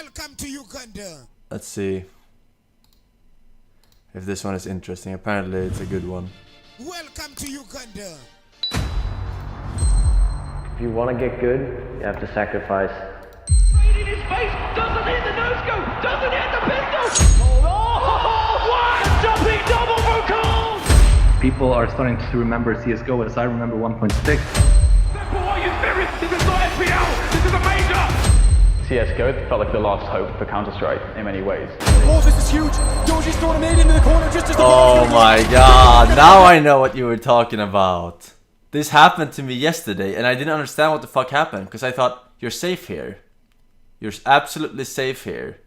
Welcome to Uganda. Let's see if this one is interesting. Apparently it's a good one. Welcome to Uganda. If you want to get good, you have to sacrifice. Right in his face, doesn't hit the no-scope, doesn't hit the pistol! Oh, what a jumping double for Cole! People are starting to remember CSGO as I remember 1.6. This is not FPL, this is a major! CSGO felt like the last hope for Counter-Strike in many ways. Oh, this is huge! Doji's throwing a nade into the corner just as the Oh my god, now I know what you were talking about. This happened to me yesterday and I didn't understand what the fuck happened because I thought, you're safe here. You're absolutely safe here.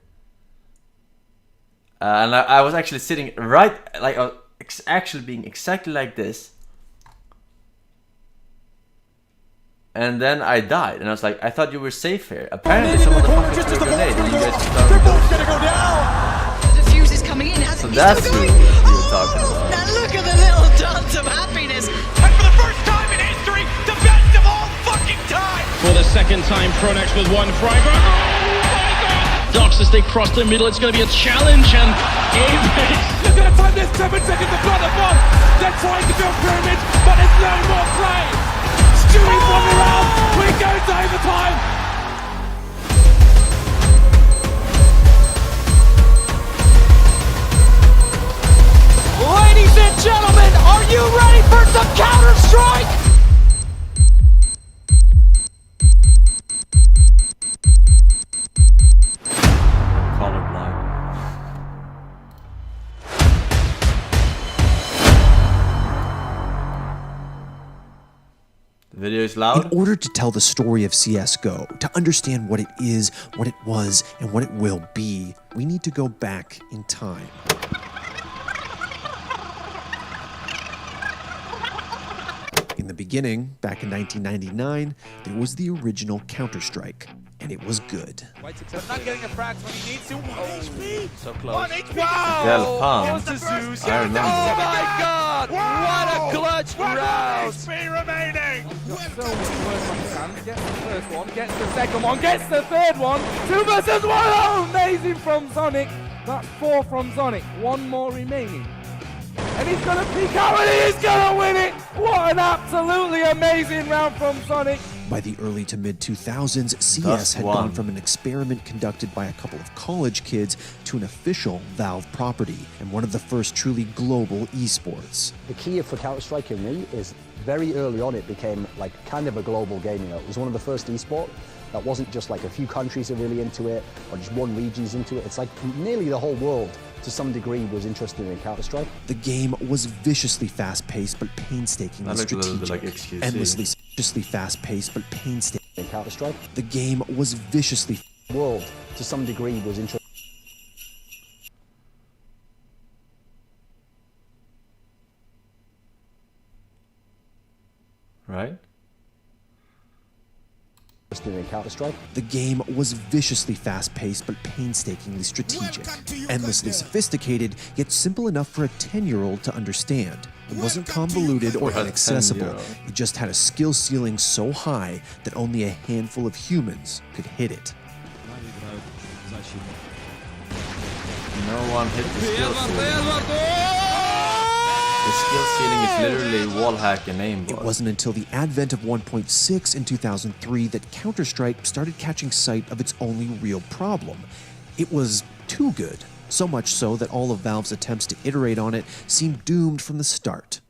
And I was actually sitting right, like, I was actually being exactly like this. And then I died, and I was like, I thought you were safe here. Apparently someone threw a grenade and you guys started gonna go down! The fuse is coming in, So that's who you were talking about. Now look at the little dance of happiness. And for the first time in history, the best of all fucking time! For the second time, Pronex with one frag. Oh my god! Docs as they cross the middle, it's going to be a challenge, and Apex. They're gonna time this 7 seconds to blow the bomb! They're trying to build pyramids, but there's no more play! Stewie's one around, we go to overtime! Ladies and gentlemen, are you ready for some Counter-Strike? Colorblind. The video is loud. In order to tell the story of CSGO, to understand what it is, what it was, and what it will be, we need to go back in time. In the beginning, back in 1999, there was the original Counter-Strike, and it was good. Not getting a frag when he needs to. 1 HP! So close. 1 HP! Wow! Del Pan. Zeus. I remember. Oh my god! What a clutch 1 round! HP remaining. Gets the first one, gets the second one, gets the third one. 2 versus 1! Oh, amazing from Sonic. That's 4 from Sonic. 1 more remaining. And he's gonna peek out and he's gonna win it! What an absolutely amazing round from Sonic! By the early to mid-2000s, CS had gone from an experiment conducted by a couple of college kids to an official Valve property, and one of the first truly global esports. The key for Counter-Strike in me is very early on it became like kind of a global game, you know. It was one of the first esport that wasn't just like a few countries are really into it or just one region's into it. It's like nearly the whole world to some degree was interested in Counter-Strike. The game was viciously fast-paced but painstakingly strategic. Like XQC. Endlessly fast-paced but painstaking. In Counter-Strike. The game was viciously world to some degree was interested. Right? In Counter-Strike. The game was viciously fast-paced but painstakingly strategic, endlessly sophisticated, yet simple enough for a 10-year-old to understand. It wasn't convoluted or inaccessible, it just had a skill ceiling so high that only a handful of humans could hit it. No one hit the skill ceiling. The skill ceiling is literally wall hack and aimbot. It wasn't until the advent of 1.6 in 2003 that Counter-Strike started catching sight of its only real problem. It was too good, so much so that all of Valve's attempts to iterate on it seemed doomed from the start.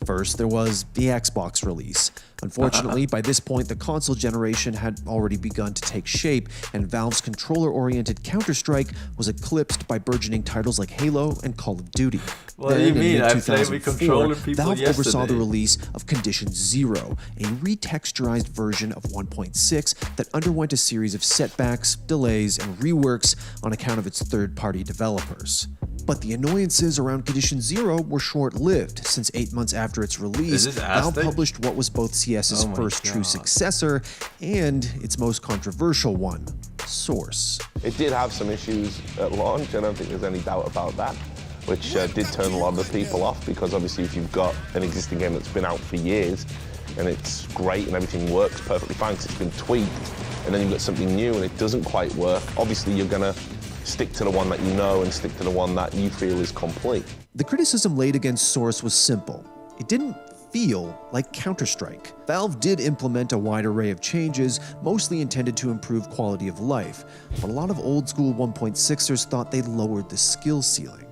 First, there was the Xbox release. Unfortunately, by this point, the console generation had already begun to take shape, and Valve's controller-oriented Counter-Strike was eclipsed by burgeoning titles like Halo and Call of Duty. What do you mean? I played with controller Valve people yesterday. oversaw the release of Condition Zero, a retexturized version of 1.6 that underwent a series of setbacks, delays, and reworks on account of its third-party developers. But the annoyances around Condition Zero were short-lived, since 8 months after its release, Valve published what was both CS's first true successor and its most controversial one, Source. It did have some issues at launch, I don't think there's any doubt about that, which did turn a lot of the people off, because obviously if you've got an existing game that's been out for years, and it's great and everything works perfectly fine because it's been tweaked, and then you get something new and it doesn't quite work, obviously you're gonna stick to the one that you know and stick to the one that you feel is complete. The criticism laid against Source was simple. It didn't feel like Counter-Strike. Valve did implement a wide array of changes, mostly intended to improve quality of life, but a lot of old-school 1.6ers thought they lowered the skill ceiling.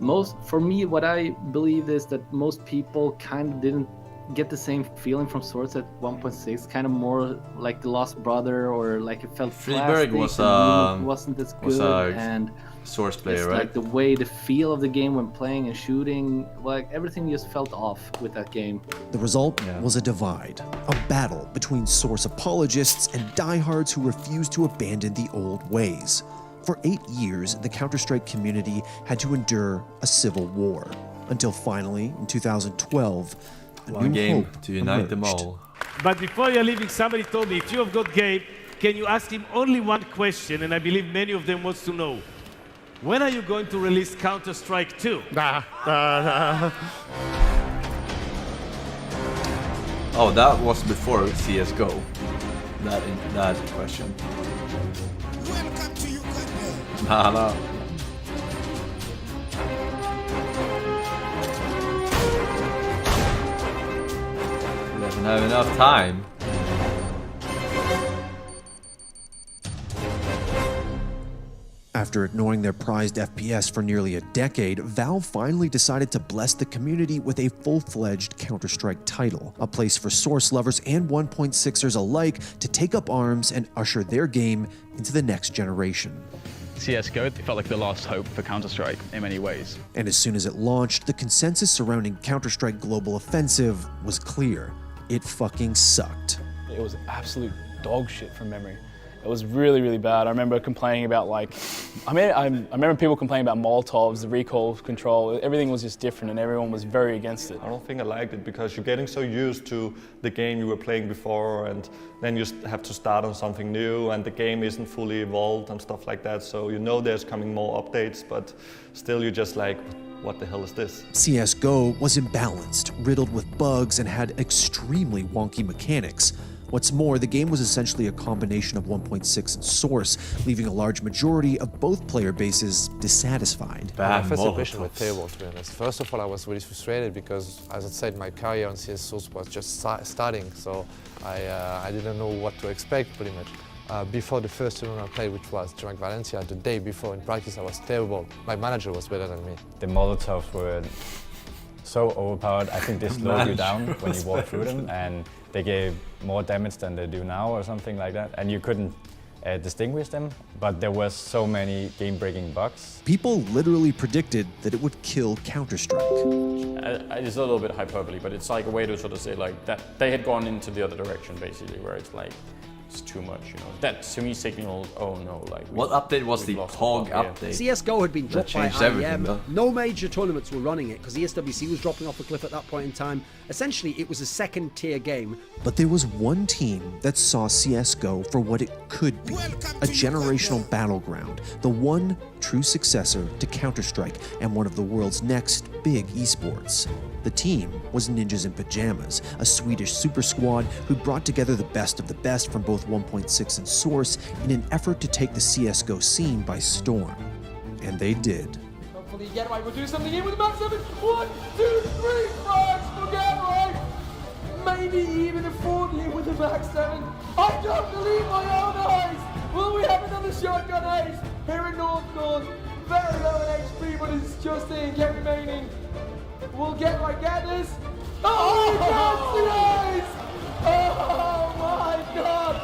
For me, what I believe is that most people kind of didn't get the same feeling from Source at 1.6, kind of more like the Lost Brother, or like it felt Friedberg plastic, wasn't as good, and Source player, right? Like the way, the feel of the game when playing and shooting, like everything just felt off with that game. The result was a divide, a battle between Source apologists and diehards who refused to abandon the old ways. For 8 years, the Counter-Strike community had to endure a civil war, until finally, in 2012, a one new game hope to unite them emerged. all. But before you're leaving, somebody told me, if you have got Gabe, can you ask him only one question? And I believe many of them wants to know. When are you going to release Counter-Strike 2? Oh, that was before CSGO. That question. Welcome to Uganda. Nah. He doesn't have enough time. After ignoring their prized FPS for nearly a decade, Valve finally decided to bless the community with a full-fledged Counter-Strike title, a place for Source lovers and 1.6ers alike to take up arms and usher their game into the next generation. CSGO felt like the last hope for Counter-Strike in many ways. And as soon as it launched, the consensus surrounding Counter-Strike Global Offensive was clear. It fucking sucked. It was absolute dog shit from memory. It was really, really bad. I remember complaining about I remember people complaining about Molotovs, the recoil control. Everything was just different and everyone was very against it. I don't think I liked it because you're getting so used to the game you were playing before, and then you have to start on something new and the game isn't fully evolved and stuff like that. So you know there's coming more updates, but still you're just like, what the hell is this? CSGO was imbalanced, riddled with bugs, and had extremely wonky mechanics. What's more, the game was essentially a combination of 1.6 and Source, leaving a large majority of both player bases dissatisfied. My first impression was terrible, to be honest. First of all, I was really frustrated because, as I said, my career on CS Source was just starting, so I didn't know what to expect, pretty much. Before the first tournament I played, which was during Valencia, the day before in practice, I was terrible. My manager was better than me. The Molotovs were so overpowered. I think they slowed you down when you walk through them, and they gave more damage than they do now or something like that, and you couldn't distinguish them, but there was so many game-breaking bugs. People literally predicted that it would kill Counter-Strike. It's a little bit hyperbole, but it's like a way to sort of say like that they had gone into the other direction basically, where it's like it's too much, you know. That to me signaled, oh no, like what update was the POG update? CSGO had been dropped by IEM. Everything, no major tournaments were running it because the SWC was dropping off a cliff at that point in time. Essentially, it was a second-tier game. But there was one team that saw CSGO for what it could be, a generational battleground, the one true successor to Counter-Strike and one of the world's next big esports. The team was Ninjas in Pyjamas, a Swedish super squad who brought together the best of the best from both 1.6 and Source in an effort to take the CSGO scene by storm. And they did. Hopefully Getaway will do something here with the Max 7. 1, 2, 3 frags for Getaway. Maybe even a 40 with the Max 7. I don't believe my own eyes. Will we have another shotgun ace here in North? Very low in HP, but it's just in yet remaining. Will Getaway get this? Oh, he gets the ace! Oh my god!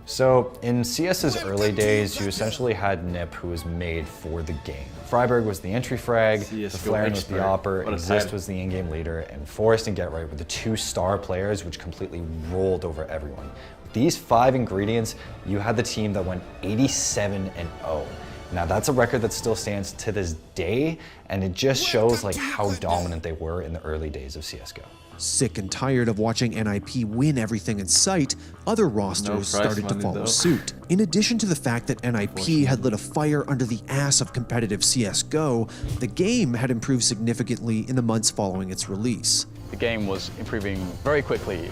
So, in CS's early days, you essentially had Nip, who was made for the game. Freiburg was the entry frag, the Flaren was the opper, Exist was the in-game leader, and Forrest and Get Right were the two star players which completely rolled over everyone. With these 5 ingredients, you had the team that went 87-0. Now that's a record that still stands to this day, and it just shows like how dominant they were in the early days of CSGO. Sick and tired of watching NIP win everything in sight, other rosters started to follow suit. In addition to the fact that NIP had lit a fire under the ass of competitive CSGO, the game had improved significantly in the months following its release. The game was improving very quickly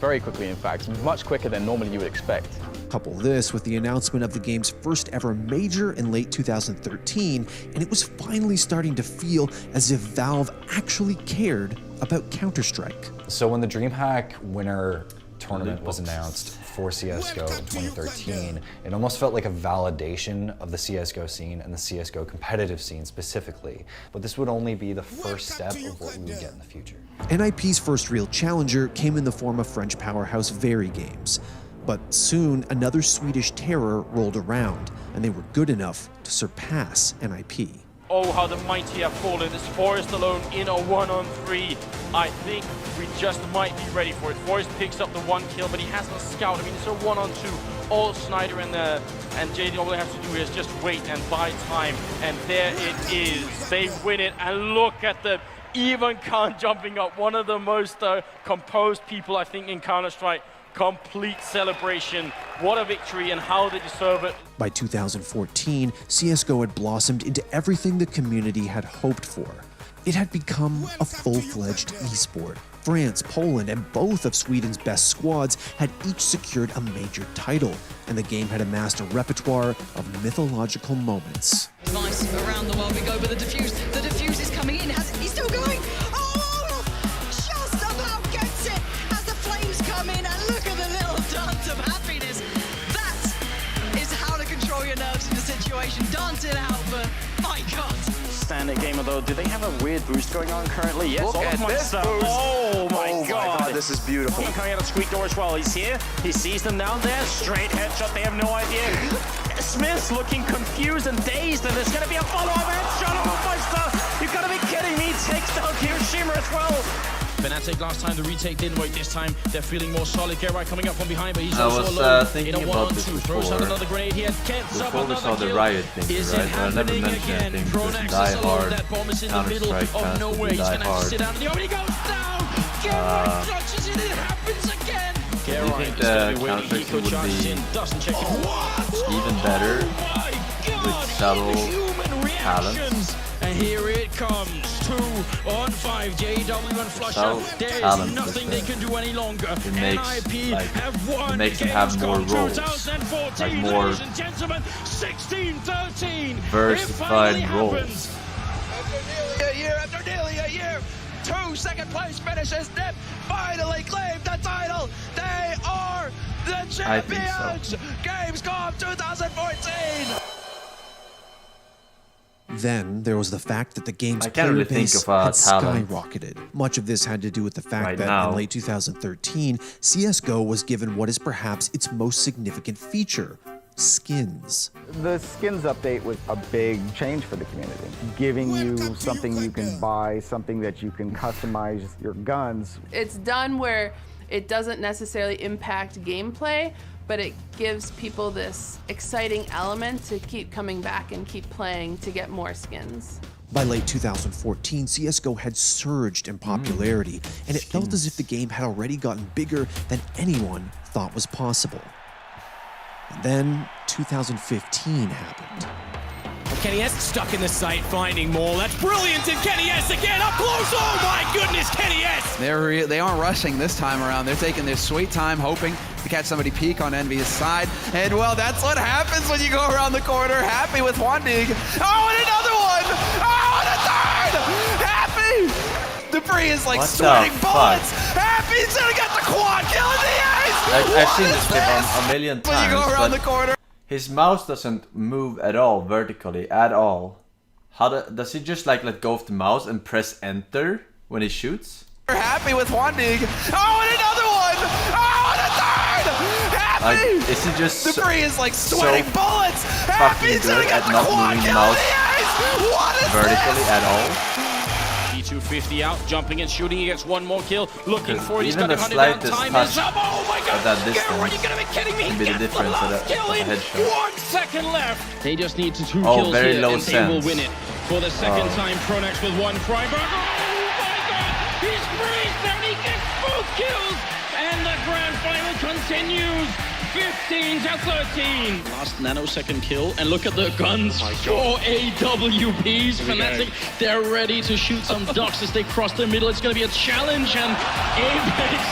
Very quickly, in fact, much quicker than normally you would expect. Couple this with the announcement of the game's first ever major in late 2013, and it was finally starting to feel as if Valve actually cared about Counter-Strike. So when the DreamHack winner tournament was announced for CSGO in 2013, it almost felt like a validation of the CSGO scene and the CSGO competitive scene specifically. But this would only be the first step of what we would get in the future. NIP's first real challenger came in the form of French powerhouse Very Games. But soon, another Swedish terror rolled around, and they were good enough to surpass NIP. Oh, how the mighty have fallen. It's Forrest alone in a 1-on-3. I think we just might be ready for it. Forrest picks up the 1 kill, but he has no scout. I mean, it's a 1-on-2. All Snyder and JD, all they have to do is just wait and buy time. And there it is. They win it, and look at them. Even Khan jumping up. One of the most composed people, I think, in Counter-Strike. Complete celebration. What a victory, and how they deserve it. By 2014, CSGO had blossomed into everything the community had hoped for. It had become a full-fledged esport. France, Poland, and both of Sweden's best squads had each secured a major title, and the game had amassed a repertoire of mythological moments. Nice, around the world we go, but the defuse is coming in. He's still going. Oh, just about gets it as the flames come in, and look at the little dance of happiness. That is how to control your nerves in a situation. Dance it out, but my God. Standard gamer though, do they have a weird boost going on currently? Yes, Look all at of my this stuff. boost. Oh my God, this is beautiful. Coming out of Squeak door as well. He's here. He sees them down there. Straight headshot. They have no idea. Smith's looking confused and dazed, and there's going to be a follow-up headshot. Oh my God! You've got to be kidding me. Takes down Hiroshima as well. Fnatic last time, the retake didn't work this time. They're feeling more solid. Gerard coming up from behind, but he's I also was alone. thinking about this before. Another grenade here. Before we saw the Riot thing, right? I never mentioned anything because Die Hard, Counter-Strike fans will Die Hard. Do you think the Counter-Strike would be even better with shallow talents? And here it comes, 2-on-5, JW and flush out. There is nothing they can do any longer. It makes, NIP have won. it makes them have more roles, like more 16-13. Versified roles. After nearly a year, 2 second place finishes. NIP finally claimed the title. They are the champions. Gamescom 2014. Then there was the fact that the game's I can't player really base think of had talent skyrocketed. Much of this had to do with the fact right that now. in late 2013, CSGO was given what is perhaps its most significant feature: skins. The skins update was a big change for the community, giving you something you can buy, something that you can customize your guns. It's done where it doesn't necessarily impact gameplay, but it gives people this exciting element to keep coming back and keep playing to get more skins. By late 2014, CSGO had surged in popularity, and it felt as if the game had already gotten bigger than anyone thought was possible. And then 2015 happened. Kenny S stuck in the sight, finding more. That's brilliant, and Kenny S again up close. Oh my goodness, Kenny S! They aren't rushing this time around. They're taking their sweet time, hoping to catch somebody peek on Envy's side. And well, that's what happens when you go around the corner. Happy with Wandig. Oh, and another one! Oh, and a third! Happy! Debris is like sweating bullets. Happy's gonna get the quad kill in the ace. I've seen this clip a million When you times, go around but the corner. his mouse doesn't move at all vertically at all. Does he just like let go of the mouse and press enter when he shoots? Happy with Wandig. Oh, and another one! Oh, and a third! Happy! Like, is he just Debris is like sweating bullets. fucking good at not moving the mouse vertically at all? P250 out, jumping and shooting. He gets one more kill. Looking for it. He's Even got the 100 down. slightest Time touch is up. Oh my God! at that distance Are you gonna be kidding me? can be the difference of a headshot. 1 second left. They just need to 2 Oh, kills very here, low and they will sense. win it for the second Oh. time. Pronax with 1 Freiburg. Oh my God! He's breezed and he gets both kills, and the grand final continues. 15-13. Last nanosecond kill, and look at the guns. 4 AWPs. Fnatic, they're ready to shoot some ducks as they cross the middle. It's going to be a challenge, and Apex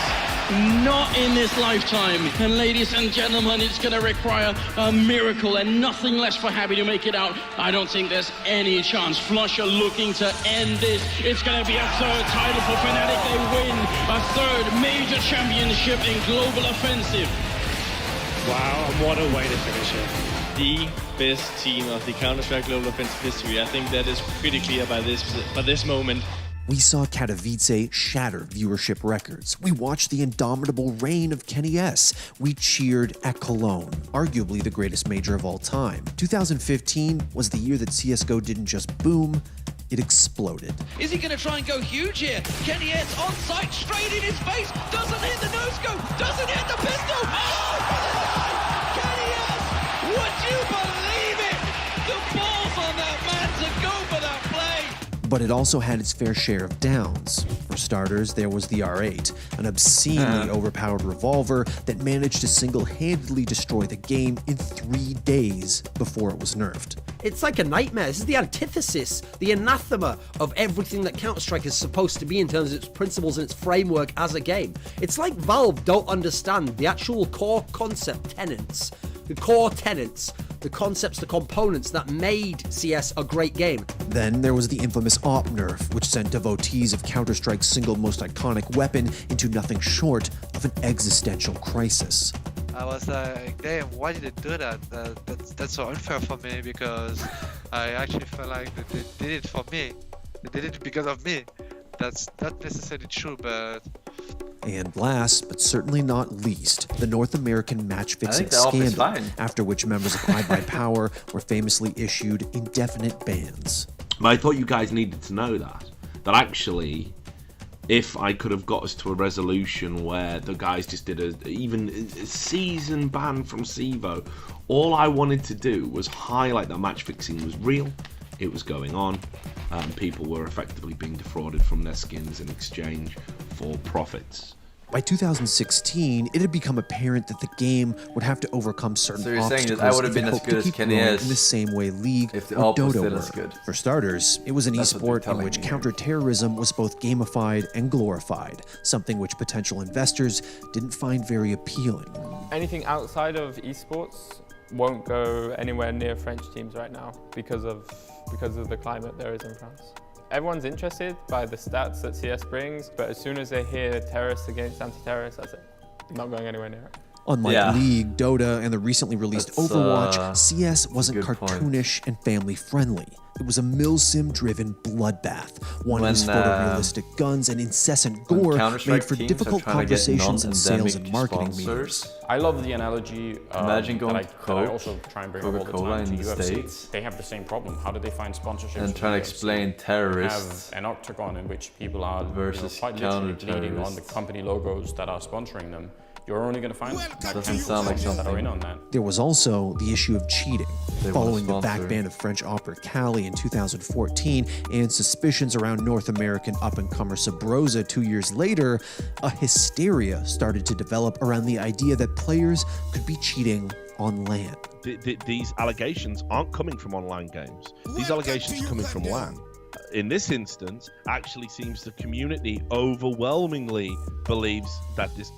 Not in this lifetime. And ladies and gentlemen, it's going to require a miracle and nothing less for Happy to make it out. I don't think there's any chance. Flusher looking to end this. It's going to be a third title for Fnatic. They win a third major championship in Global Offensive. Wow, and what a way to finish it. The best team of the Counter-Strike Global Offensive history. I think that is pretty clear by this moment. We saw Katowice shatter viewership records. We watched the indomitable reign of Kenny S. We cheered at Cologne, arguably the greatest major of all time. 2015 was the year that CSGO didn't just boom, it exploded. Is he going to try and go huge here? Kenny S on site, straight in his face, doesn't hit the no-scope, doesn't hit the pistol. Oh, Kenny S, would you believe it? The balls on that man to go for that play. But it also had its fair share of downs. For starters, there was the R8, an obscenely overpowered revolver that managed to single-handedly destroy the game in 3 days before it was nerfed. It's like a nightmare. This is the antithesis, the anathema of everything that Counter-Strike is supposed to be in terms of its principles and its framework as a game. It's like Valve don't understand the actual core concept tenets, the core tenets, the concepts, the components that made CS a great game. Then there was the infamous AWP nerf, which sent devotees of Counter-Strike's single most iconic weapon into nothing short of an existential crisis. I was like, damn, why did they do that? That's so unfair for me, because I actually felt like they did it for me. They did it because of me. That's not necessarily true, but... And last, but certainly not least, the North American match-fixing scandal, after which members of iBuyPower were famously issued indefinite bans. But I thought you guys needed to know that actually, if I could have got us to a resolution where the guys just did even a season ban from CEVO, all I wanted to do was highlight that match fixing was real, it was going on, people were effectively being defrauded from their skins in exchange for profits. By 2016, it had become apparent that the game would have to overcome certain obstacles I would have been if it as hoped good to as keep Kenny growing S in the same way League if the or AWP was Dota still were. as good. For starters, it was an That's what they're esport in telling which me. counter-terrorism was both gamified and glorified, something which potential investors didn't find very appealing. Anything outside of esports won't go anywhere near French teams right now because of the climate there is in France. Everyone's interested by the stats that CS brings, but as soon as they hear terrorists against anti-terrorists, that's it. Not going anywhere near it. Unlike League, Dota, and the recently released Overwatch, CS wasn't cartoonish and family-friendly. It was a milsim-driven bloodbath, one whose photorealistic guns and incessant gore made for difficult conversations and sales and marketing meetings. I love the analogy Imagine going that I also try and bring up all the Coca-Cola time to in the UFC. States. They have the same problem. How do they find sponsorships? And trying to explain terrorists have an octagon in which people are versus quite literally bleeding on the counter-terrorists. company logos that are sponsoring them. You're only going to find Doesn't sound like that are in something. on that. There was also the issue of cheating. They Following the want to sponsor. back ban of French opera Cali in 2014 and suspicions around North American up-and-comer Sabrosa 2 years later, a hysteria started to develop around the idea that players could be cheating on LAN. These allegations aren't coming from online games. These allegations are coming from LAN. In this instance, actually seems the community overwhelmingly believes that this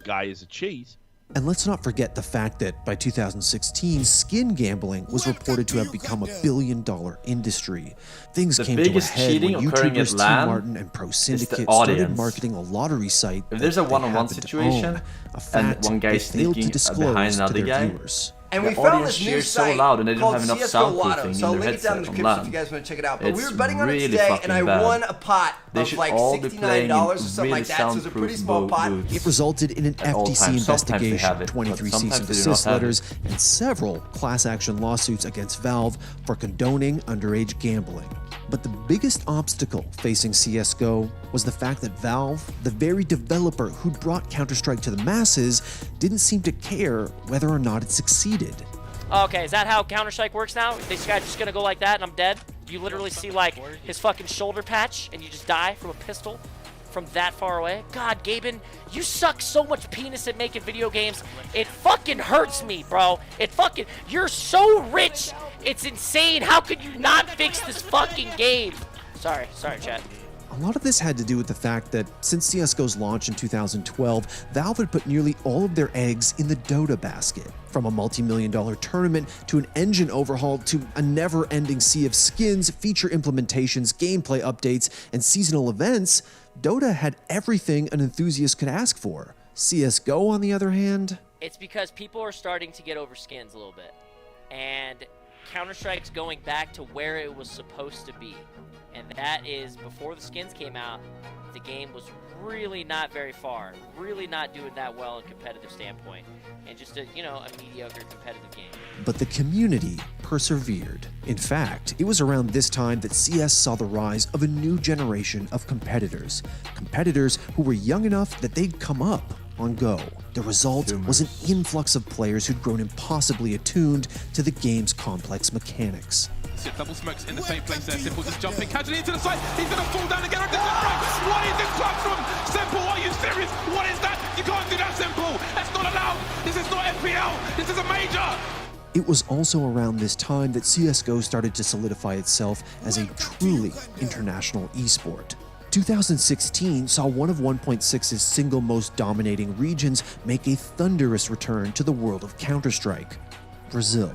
guy is a cheat. And let's not forget the fact that by 2016, skin gambling was reported to have become $1 billion industry. Things The came to a biggest head when cheating occurring at YouTubers T. LAN Martin and Pro is the Syndicate started audience. marketing a lottery site. If there's a that they one-on-one happened to situation own, a and fact one guy they is failed to sneaking disclose behind to another their guy, viewers. And the we found audience this new cheers so site loud and they didn't called have enough CSGO Lotto. soundproofing So in I'll their link it down in headset the on description if you LAN. guys want to check it out. But we It's were betting on it really today, and fucking I bad. won a pot They of should like all be playing $69 in or something really like that. So it was a pretty soundproof small pot. booths. It resulted in an At all FTC times. Sometimes they investigation, have it, but 23 cease sometimes and they do desist not have letters, it. and several class action lawsuits against Valve for condoning underage gambling. But the biggest obstacle facing CSGO was the fact that Valve, the very developer who brought Counter-Strike to the masses, didn't seem to care whether or not it succeeded. Okay, is that how Counter-Strike works now? This guy's just gonna go like that and I'm dead? You literally see like his fucking shoulder patch and you just die from a pistol from that far away? God, Gaben, you suck so much penis at making video games. It fucking hurts me, bro. You're so rich. It's insane. How could you not fix this fucking game? Sorry, chat. A A lot of this had to do with the fact that since CSGO's launch in 2012, Valve had put nearly all of their eggs in the Dota basket. From a multi-million-dollar tournament to an engine overhaul to a never-ending sea of skins, feature implementations, gameplay updates, and seasonal events, Dota had everything an enthusiast could ask for. CSGO, on the other hand? It's because people are starting to get over skins a little bit. And Counter-Strike's going back to where it was supposed to be. And that is, before the skins came out, the game was really not very far. Really not doing that well in a competitive standpoint. And just a, you know, a mediocre competitive game. But the community persevered. In fact, it was around this time that CS saw the rise of a new generation of competitors. Competitors who were young enough that they'd come up on Go. The result was an influx of players who'd grown impossibly attuned to the game's complex mechanics. Double smokes in the same place there. Simple just jumping casually into the side. He's going to fall down again. What is this clutch from Simple? Are you serious? What is that? You can't do that, Simple. That's not allowed. This is not FPL. This is a major. It was also around this time that CSGO started to solidify itself as a truly international esport. 2016 saw one of 1.6's single most dominating regions make a thunderous return to the world of Counter-Strike, Brazil.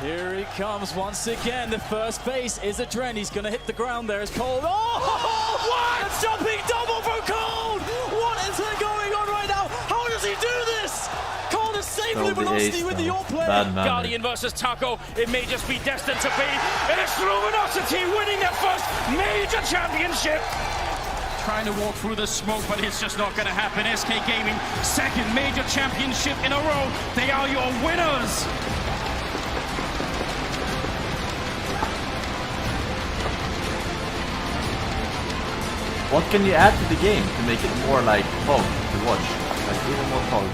Here he comes once again. The first base is Adren. He's going to hit the ground there as Cold. Oh, what? A jumping double from Cold. What is going on right now? How does he do this? Cold is saving the velocity with the all-play. Guardian versus Taco. It may just be destined to be. It is Luminosity winning their first major championship. Trying to walk through the smoke, but it's just not going to happen. SK Gaming, second major championship in a row. They are your winners. What can you add to the game to make it more like fun to watch? Like even more fun.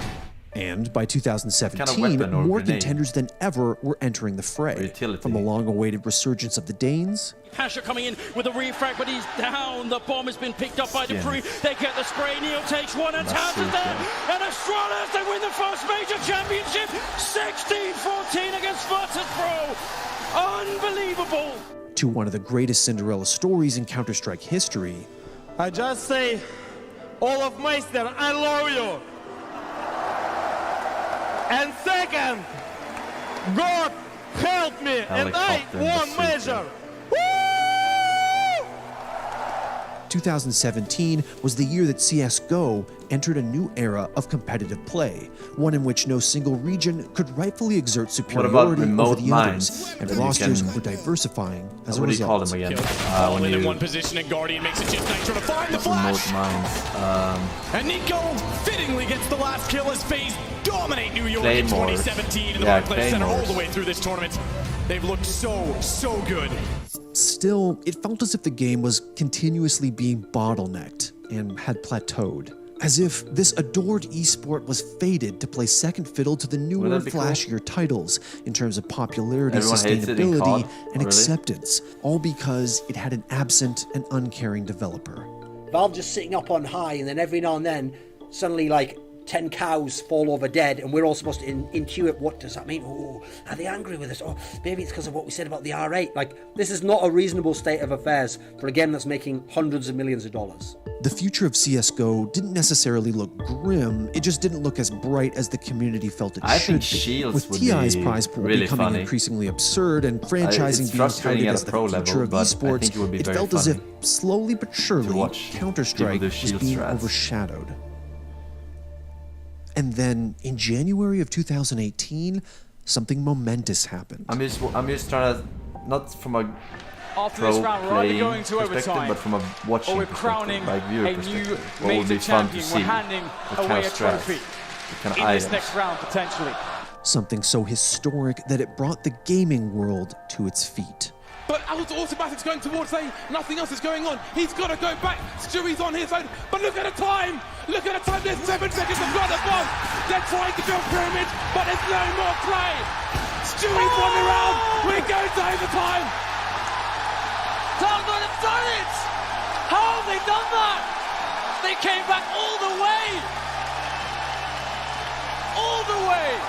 And by 2017, kind of more grenade? contenders than ever were entering the fray. From the long-awaited resurgence of the Danes. Pasha coming in with a refrag, but he's down. The bomb has been picked up by Dupree. They get the spray. Neo takes one, and Towns is there. And Astralis, they win the first major championship. 16-14 against Virtus Pro. Unbelievable. To one of the greatest Cinderella stories in Counter-Strike history. I just say, Olaf Meister, I love you. And second, God help me, and I won major. 2017 was the year that CSGO entered a new era of competitive play, one in which no single region could rightfully exert superiority over the others, and rosters were diversifying as a result. What do you call them again? All in one position, and Guardian makes a chip trying to find the flash. And Nico fittingly gets the last kill as FaZe dominate New York in 2017 in the Barclays Center all the way through this tournament. They've looked so good. Still, it felt as if the game was continuously being bottlenecked and had plateaued. As if this adored esport was fated to play second fiddle to the newer, flashier titles in terms of popularity, sustainability, and acceptance, all because it had an absent and uncaring developer. Valve just sitting up on high, and then every now and then, suddenly like 10 cows fall over dead, and we're all supposed to intuit what does that mean. Oh, are they angry with us? Oh, maybe it's because of what we said about the R8. Like, this is not a reasonable state of affairs for a game that's making hundreds of millions of dollars. The future of CSGO didn't necessarily look grim, it just didn't look as bright as the community felt it should be. With TI's prize pool becoming increasingly absurd and franchising being touted as the future of esports, it felt as if, slowly but surely, Counter-Strike was being overshadowed. And then, in January of 2018, something momentous happened. I'm just trying to, not from a After this round, we're either going to overtime, but from a watching or we're crowning like viewer a new major champion. We're handing away a trophy in this next round, potentially. Something so historic that it brought the gaming world to its feet. But Automatic's going towards saying nothing else is going on. He's got to go back. Stewie's on his own. But look at the time. Look at the time. There's 7 seconds to got the bomb. They're trying to build pyramids, but there's no more play. Stewie's won the round. We go to overtime. Talbot have done it! How have they done that? They came back all the way! All the way!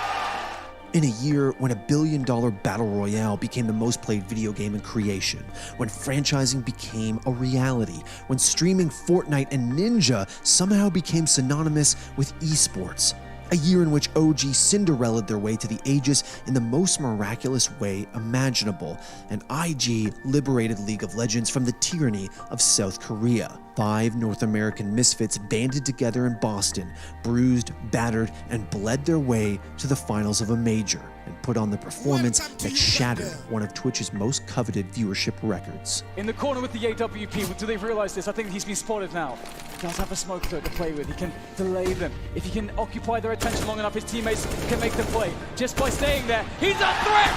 In a year when a billion-dollar battle royale became the most played video game in creation, when franchising became a reality, when streaming Fortnite and Ninja somehow became synonymous with esports. A year in which OG Cinderella'd their way to the ages in the most miraculous way imaginable, and IG liberated League of Legends from the tyranny of South Korea. 5 North American misfits banded together in Boston, bruised, battered, and bled their way to the finals of a major, and put on the performance that shattered one of Twitch's most coveted viewership records. In the corner with the AWP, do they realize this? I think he's been spotted now. He does have a smoke to play with. He can delay them. If he can occupy their attention long enough, his teammates can make the play. Just by staying there, he's a threat!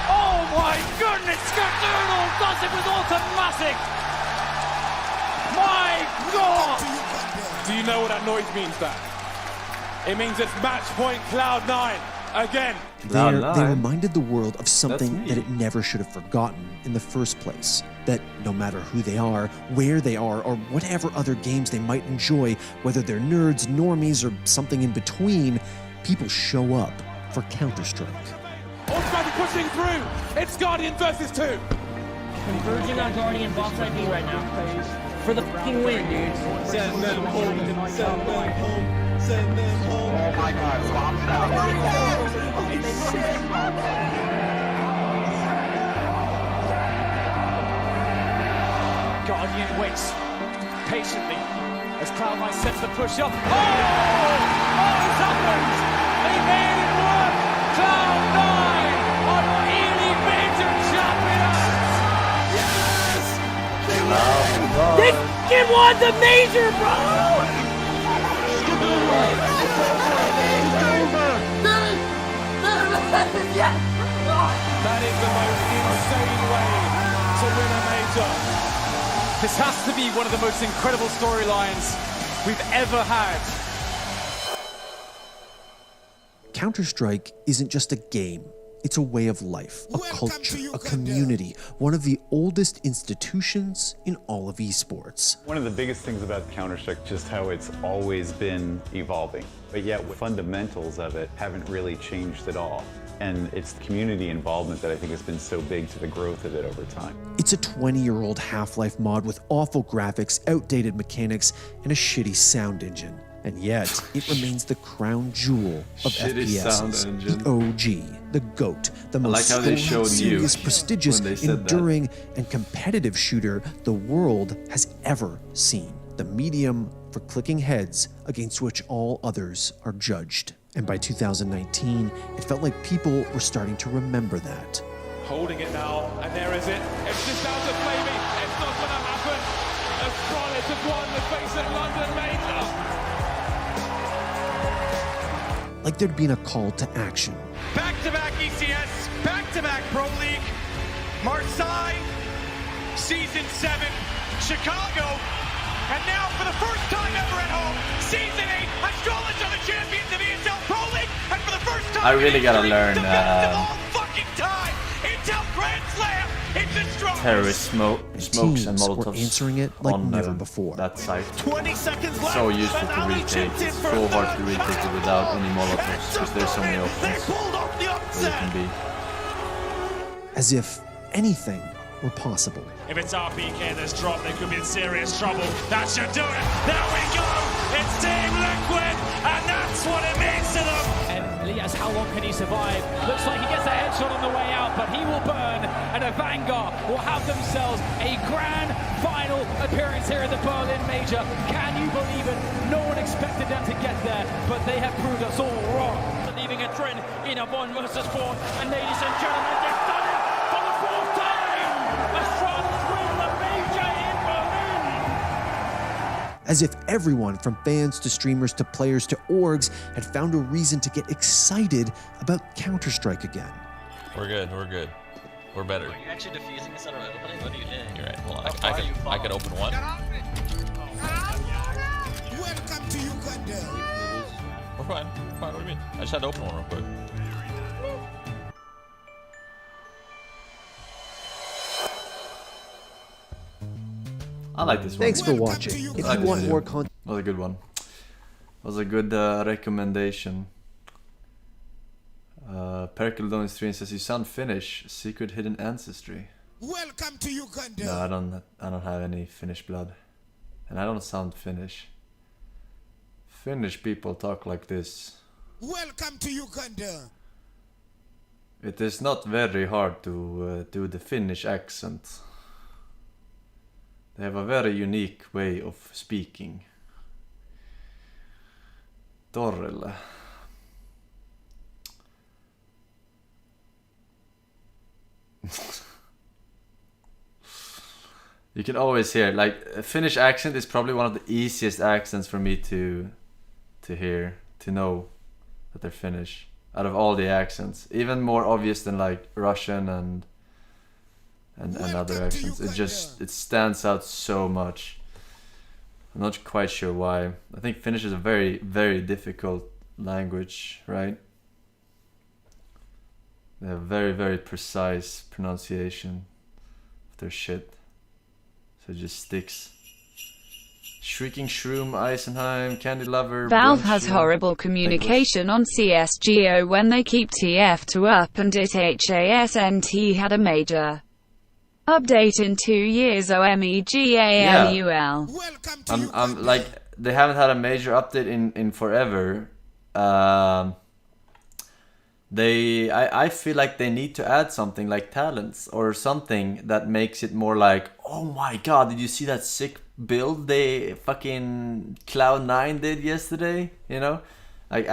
Oh my goodness, Skadoodle does it with automatic! My God! Do you know what that noise means, Dan? It means it's match point Cloud9 again. They reminded the world of something that it never should have forgotten in the first place. That no matter who they are, where they are, or whatever other games they might enjoy, whether they're nerds, normies, or something in between, people show up for Counter-Strike. Automatic pushing through. It's Guardian versus 2. Converging on Guardian box ID right now. For the fucking win, dude. Send them home. Send them home. Send them home. Oh my God, swaps out. Guardian waits patiently as Cloud9 sets the push up. Oh, it's happened! They made it work! Cloud9 are really major champions! Yes! They fucking won the major, bro! That is the most insane way to win a major. This has to be one of the most incredible storylines we've ever had. Counter-Strike isn't just a game. It's a way of life, a culture, a community, one of the oldest institutions in all of esports. One of the biggest things about Counter-Strike is just how it's always been evolving, but yet the fundamentals of it haven't really changed at all. And it's the community involvement that I think has been so big to the growth of it over time. It's a 20-year-old Half-Life mod with awful graphics, outdated mechanics, and a shitty sound engine. And yet, it remains the crown jewel of FPSs, the OG, the GOAT, the most serious, prestigious, enduring, and competitive shooter the world has ever seen. The medium for clicking heads against which all others are judged. And by 2019, it felt like people were starting to remember that. Holding it now, and there is it. It's just down to Flamey. It's not going to happen. The Scarlets have won the face at London Major. Like there'd been a call to action. Back-to-back ECS, back-to-back Pro League, Marseille, Season 7, Chicago, and now for the first time ever at home, Season 8, Astrologers are the champions of ESL Pro League, and for the first time I really gotta learn terrorist smokes and molotovs were answering it like never before. That site. 20 seconds left. So useful to retake. It's so hard to retake it without any molotovs because there's so many options where you can be. As if anything were possible. If it's RPK that's dropped, they could be in serious trouble. That should do it. There we go. It's Team Liquid, and that's what it means to them. And Elias, how long can he survive? Looks like he gets a headshot on the way out, but he will burn, and a Vanguard will have themselves a grand final appearance here at the Berlin Major. Can you believe it? No one expected them to get there, but they have proved us all wrong. Leaving a trend in a 1 versus 4, and ladies and gentlemen, they've done it for the 4th time! Astralis win the Major in Berlin! As if everyone from fans to streamers to players to orgs had found a reason to get excited about Counter-Strike again. We're good, we're good. We're better. Are you actually defusing instead of opening? What do you think? You're right, hold on. I could open one. Welcome to Uganda. We're fine, what do you mean? I just had to open one real quick. I like this one. Thanks for watching. If you want more content, that was a good one. That was a good recommendation. Perkeldon stream says you sound Finnish. Secret hidden ancestry. Welcome to Uganda. No, I don't have any Finnish blood, and I don't sound Finnish. Finnish people talk like this. Welcome to Uganda. It is not very hard to do the Finnish accent. They have a very unique way of speaking. Torrella. You can always hear, like, a Finnish accent is probably one of the easiest accents for me to hear, to know that they're Finnish. Out of all the accents, even more obvious than like Russian and other accents. It stands out so much. I'm not quite sure why. I think Finnish is a very, very difficult language, right? They have very, very precise pronunciation of their shit. So it just sticks. Shrieking Shroom, Eisenheim, Candy Lover... Valve Brunch, has horrible communication on CSGO when they keep TF2 up, and it HASNT had a major update in 2 years. OMEGALUL. I'm like, they haven't had a major update in forever. I feel like they need to add something like talents or something that makes it more like, oh my god, did you see that sick build they fucking Cloud9 did yesterday? You know, like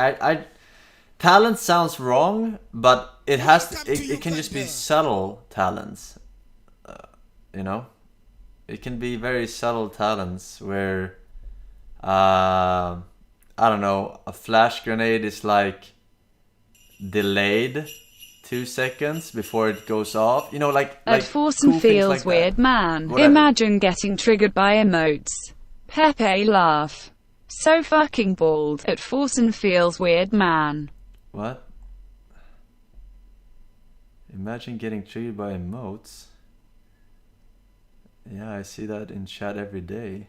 talent sounds wrong, but it can just be subtle talents. You know, it can be very subtle talents where I don't know, a flash grenade is like delayed 2 seconds before it goes off, you know, like at Forsen cool feels like weird, that. man. Whatever. Imagine getting triggered by emotes. Pepe laugh. So fucking bald. At Forsen feels weird, man. What? Imagine getting triggered by emotes. Yeah, I see that in chat every day.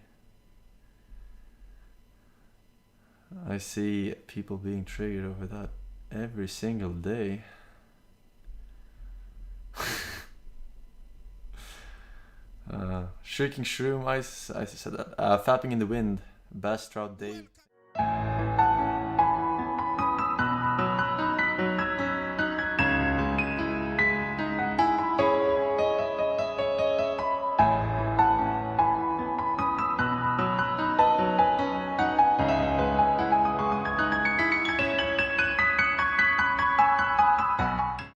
I see people being triggered over that every single day. Shrieking Shroom, I said that. Fapping in the Wind, Bass Trout Dave.